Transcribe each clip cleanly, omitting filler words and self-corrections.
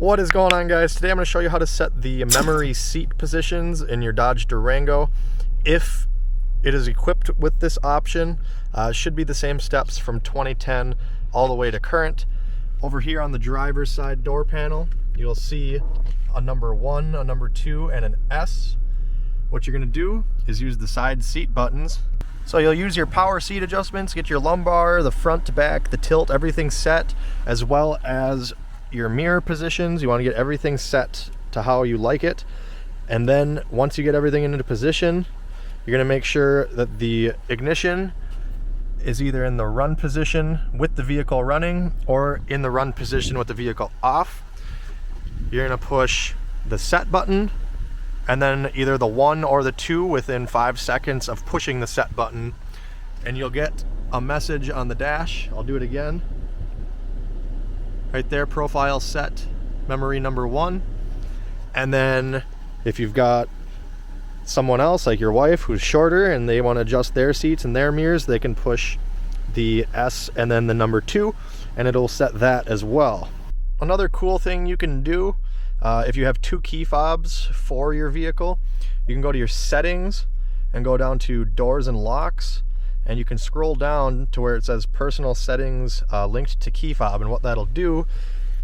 What is going on, guys? Today I'm going to show you how to set the memory seat positions in your Dodge Durango. If it is equipped with this option, it should be the same steps from 2010 all the way to current. Over here on the driver's side door panel, you'll see a number 1, a number 2, and an S. What you're going to do is use the side seat buttons. So you'll use your power seat adjustments, get your lumbar, the front to back, the tilt, everything set, as well as your mirror positions. You want to get everything set to how you like it. And then once you get everything into position, you're going to make sure that the ignition is either in the run position with the vehicle running or in the run position with the vehicle off. You're going to push the set button and then either the 1 or the 2 within 5 seconds of pushing the set button, and you'll get a message on the dash. I'll do it again. Right there, profile set, memory number 1. And then if you've got someone else like your wife who's shorter and they want to adjust their seats and their mirrors, they can push the S and then the number 2, and it'll set that as well. Another cool thing you can do, if you have 2 key fobs for your vehicle, you can go to your settings and go down to doors and locks, and you can scroll down to where it says personal settings linked to key fob. And what that'll do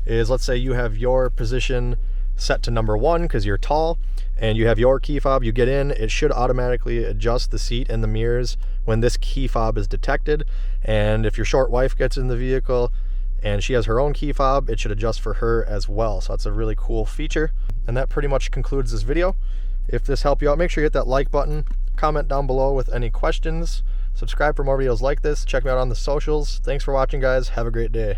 is, let's say you have your position set to number 1 because you're tall and you have your key fob, you get in, it should automatically adjust the seat and the mirrors when this key fob is detected. And if your short wife gets in the vehicle and she has her own key fob, it should adjust for her as well. So that's a really cool feature. And that pretty much concludes this video. If this helped you out, make sure you hit that like button, comment down below with any questions, subscribe for more videos like this, check me out on the socials. Thanks for watching, guys. Have a great day.